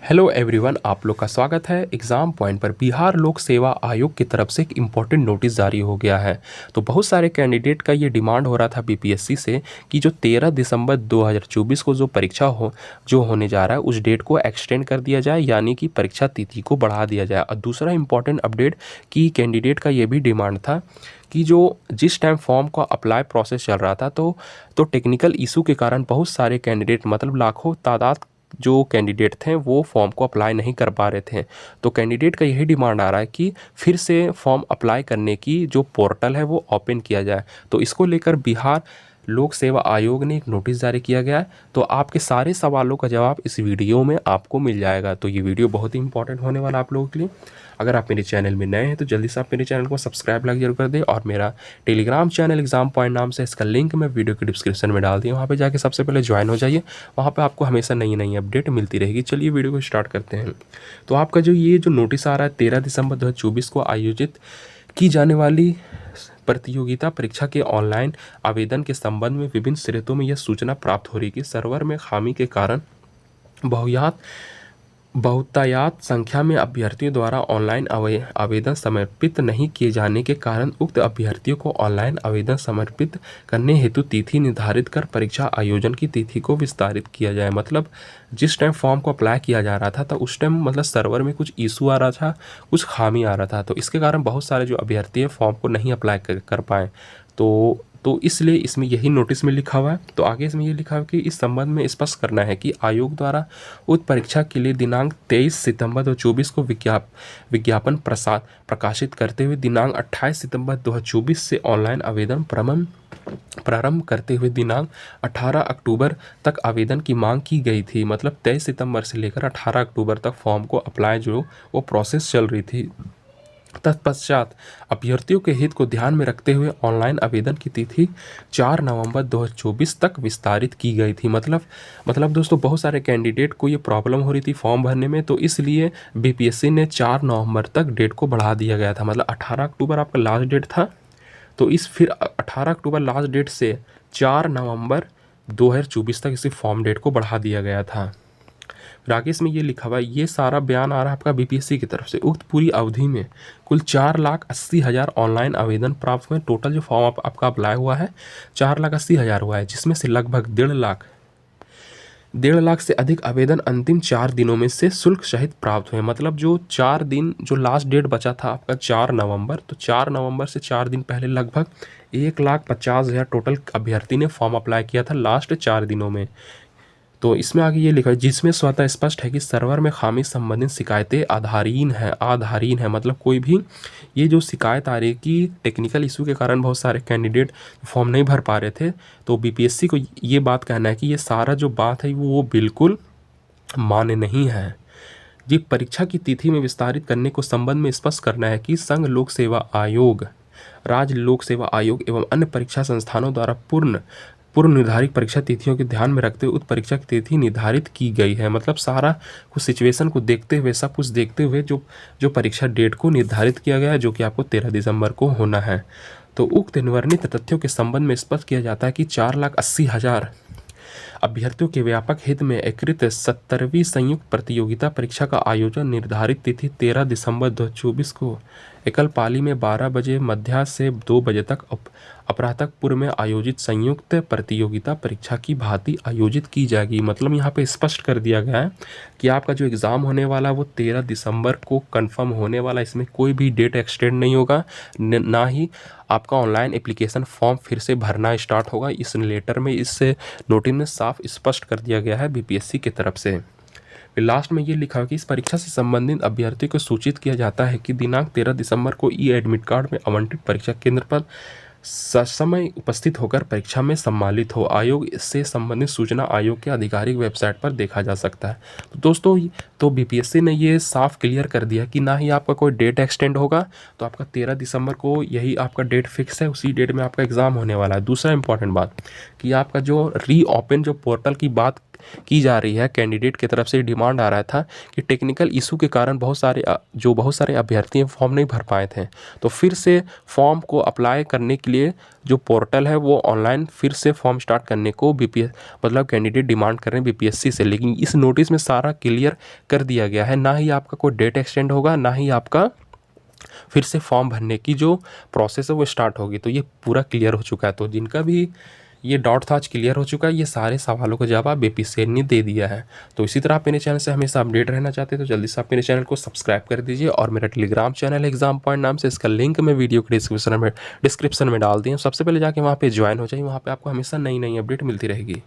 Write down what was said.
Hello everyone, आप लोग का स्वागत है। एग्ज़ाम पॉइंट पर बिहार लोक सेवा आयोग की तरफ से एक इम्पॉर्टेंट नोटिस जारी हो गया है। तो बहुत सारे कैंडिडेट का ये डिमांड हो रहा था बीपीएससी से कि जो 13 दिसंबर 2024 को जो परीक्षा जो होने जा रहा है उस डेट को एक्सटेंड कर दिया जाए, यानी कि परीक्षा तिथि को बढ़ा दिया जाए। और दूसरा इम्पॉर्टेंट अपडेट कि कैंडिडेट का ये भी डिमांड था कि जो जिस टाइम फॉर्म का अप्लाई प्रोसेस चल रहा था तो टेक्निकल इशू के कारण बहुत सारे कैंडिडेट, मतलब लाखों तादाद जो कैंडिडेट थे वो फॉर्म को अप्लाई नहीं कर पा रहे थे। तो कैंडिडेट का यही डिमांड आ रहा है कि फिर से फॉर्म अप्लाई करने की जो पोर्टल है वो ओपन किया जाए। तो इसको लेकर बिहार लोक सेवा आयोग ने एक नोटिस जारी किया गया है। तो आपके सारे सवालों का जवाब इस वीडियो में आपको मिल जाएगा। तो ये वीडियो बहुत ही इंपॉर्टेंट होने वाला आप लोगों के लिए। अगर आप मेरे चैनल में नए हैं तो जल्दी से आप मेरे चैनल को सब्सक्राइब लाइक जरूर कर दें, और मेरा टेलीग्राम चैनल एग्जाम पॉइंट नाम से, इसका लिंक मैं वीडियो के डिस्क्रिप्शन में डाल दिया, वहाँ पे जाके सबसे पहले ज्वाइन हो जाइए। वहाँ पे आपको हमेशा नई नई अपडेट मिलती रहेगी। चलिए वीडियो को स्टार्ट करते हैं। तो आपका जो नोटिस आ रहा है 13 दिसंबर 2024 को आयोजित की जाने वाली प्रतियोगिता परीक्षा के ऑनलाइन आवेदन के संबंध में विभिन्न स्रोतों में यह सूचना प्राप्त हो रही कि सर्वर में खामी के कारण बहुतायत संख्या में अभ्यर्थियों द्वारा ऑनलाइन आवेदन समर्पित नहीं किए जाने के कारण उक्त अभ्यर्थियों को ऑनलाइन आवेदन समर्पित करने हेतु तिथि निर्धारित कर परीक्षा आयोजन की तिथि को विस्तारित किया जाए। मतलब जिस टाइम फॉर्म को अप्लाई किया जा रहा था तो उस टाइम मतलब सर्वर में कुछ इशू आ रहा था, कुछ खामी आ रहा था। तो इसके कारण बहुत सारे जो अभ्यर्थी हैं फॉर्म को नहीं अप्लाई कर पाए। तो इसलिए इसमें यही नोटिस में लिखा हुआ है। तो आगे इसमें ये लिखा हुआ है कि इस संबंध में स्पष्ट करना है कि आयोग द्वारा उक्त परीक्षा के लिए दिनांक 23 सितंबर 2024 को विज्ञापन प्रकाशित करते हुए दिनांक 28 सितंबर 2024 से ऑनलाइन आवेदन प्रारंभ करते हुए दिनांक 18 अक्टूबर तक आवेदन की मांग की गई थी। मतलब 23 सितंबर से लेकर 18 अक्टूबर तक फॉर्म को अप्लाई वो प्रोसेस चल रही थी। तत्पश्चात अभ्यर्थियों के हित को ध्यान में रखते हुए ऑनलाइन आवेदन की तिथि 4 नवंबर 2024 तक विस्तारित की गई थी। मतलब दोस्तों बहुत सारे कैंडिडेट को ये प्रॉब्लम हो रही थी फॉर्म भरने में, तो इसलिए बीपीएससी ने 4 नवंबर तक डेट को बढ़ा दिया गया था। मतलब 18 अक्टूबर आपका लास्ट डेट था, तो फिर 18 अक्टूबर लास्ट डेट से 4 नवंबर 2024 तक इसी फॉर्म डेट को बढ़ा दिया गया था। राकेश में ये लिखा हुआ है, ये सारा बयान आ रहा है आपका बीपीएससी की तरफ से। उक्त पूरी अवधि में कुल 4,80,000 ऑनलाइन आवेदन प्राप्त हुए। टोटल जो फॉर्म आपका अप्लाई हुआ है 4,80,000 हुआ है, जिसमें से लगभग 1.5 लाख से अधिक आवेदन अंतिम 4 दिनों में से शुल्क सहित प्राप्त हुए। मतलब जो 4 दिन जो लास्ट डेट बचा था आपका 4 नवंबर, तो 4 नवंबर से 4 दिन पहले लगभग 1,50,000 टोटल अभ्यर्थी ने फॉर्म अप्लाई किया था लास्ट 4 दिनों में। तो इसमें आगे ये लिखा है, जिसमें स्वतः स्पष्ट है कि सर्वर में खामी संबंधित शिकायतें आधारहीन है। मतलब कोई भी ये जो शिकायत आ रही है कि टेक्निकल इशू के कारण बहुत सारे कैंडिडेट फॉर्म नहीं भर पा रहे थे, तो बीपीएससी को ये बात कहना है कि ये सारा जो बात है वो बिल्कुल मान्य नहीं है। ये परीक्षा की तिथि में विस्तारित करने को संबंध में स्पष्ट करना है कि संघ लोक सेवा आयोग, राज्य लोक सेवा आयोग एवं अन्य परीक्षा संस्थानों द्वारा पूर्व निर्धारित परीक्षा तिथियों के ध्यान में रखते हुए उक्त परीक्षा की तिथि निर्धारित की गई है। मतलब सारा कुछ सिचुएशन को देखते हुए, सब कुछ देखते हुए जो परीक्षा डेट को निर्धारित किया गया है, जो कि आपको 13 दिसंबर को होना है। तो उक्त निवर्णित तथ्यों के संबंध में स्पष्ट किया जाता है कि 4,80,000 अभ्यर्थियों के व्यापक हित में एकीकृत 70वीं संयुक्त प्रतियोगिता परीक्षा का आयोजन निर्धारित तिथि 13 दिसंबर 2024 को एकल पाली में 12 बजे मध्याह्न से 2 बजे तक अपराह्न पूर्व में आयोजित संयुक्त प्रतियोगिता परीक्षा की भांति आयोजित की जाएगी। मतलब यहाँ पे स्पष्ट कर दिया गया है कि आपका जो एग्ज़ाम होने वाला है वो 13 दिसंबर को कंफर्म होने वाला है। इसमें कोई भी डेट एक्सटेंड नहीं होगा, ना ही आपका ऑनलाइन एप्लीकेशन फॉर्म फिर से भरना स्टार्ट होगा। इस लेटर में, इस नोटिस में साफ स्पष्ट कर दिया गया है बीपीएससी की तरफ से। फिर लास्ट में ये लिखा है कि इस परीक्षा से संबंधित अभ्यर्थी को सूचित किया जाता है कि दिनांक 13 दिसंबर को ई एडमिट कार्ड में आवंटित परीक्षा केंद्र पर ससमय उपस्थित होकर परीक्षा में सम्मिलित हो। आयोग से संबंधित सूचना आयोग के आधिकारिक वेबसाइट पर देखा जा सकता है। तो दोस्तों, तो बीपीएससी ने ये साफ क्लियर कर दिया कि ना ही आपका कोई डेट एक्सटेंड होगा, तो आपका 13 दिसंबर को यही आपका डेट फिक्स है, उसी डेट में आपका एग्ज़ाम होने वाला है। दूसरा इंपॉर्टेंट बात कि आपका जो रीओपन जो पोर्टल की बात की जा रही है, कैंडिडेट की तरफ से डिमांड आ रहा था कि टेक्निकल इशू के कारण बहुत सारे अभ्यर्थी फॉर्म नहीं भर पाए थे। तो फिर से फॉर्म को अप्लाई करने के लिए जो पोर्टल है वो ऑनलाइन फिर से फॉर्म स्टार्ट करने को मतलब कैंडिडेट डिमांड कर रहे हैं बीपीएससी से। लेकिन इस नोटिस में सारा क्लियर कर दिया गया है, ना ही आपका कोई डेट एक्सटेंड होगा, ना ही आपका फिर से फॉर्म भरने की जो प्रोसेस है वो स्टार्ट होगी। तो ये पूरा क्लियर हो चुका है। तो जिनका भी ये डाउट था आज क्लियर हो चुका है, ये सारे सवालों का जवाब बीपीएससी ने दे दिया है। तो इसी तरह आप मेरे चैनल से हमेशा अपडेट रहना चाहते हैं तो जल्दी से आप मेरे चैनल को सब्सक्राइब कर दीजिए। और मेरा टेलीग्राम चैनल है एग्जाम पॉइंट नाम से, इसका लिंक मैं वीडियो के डिस्क्रिप्शन में डाल दिया। सबसे पहले जाके वहाँ पे ज्वाइन हो जाइए, वहाँ पे आपको हमेशा नई नई अपडेट मिलती रहेगी।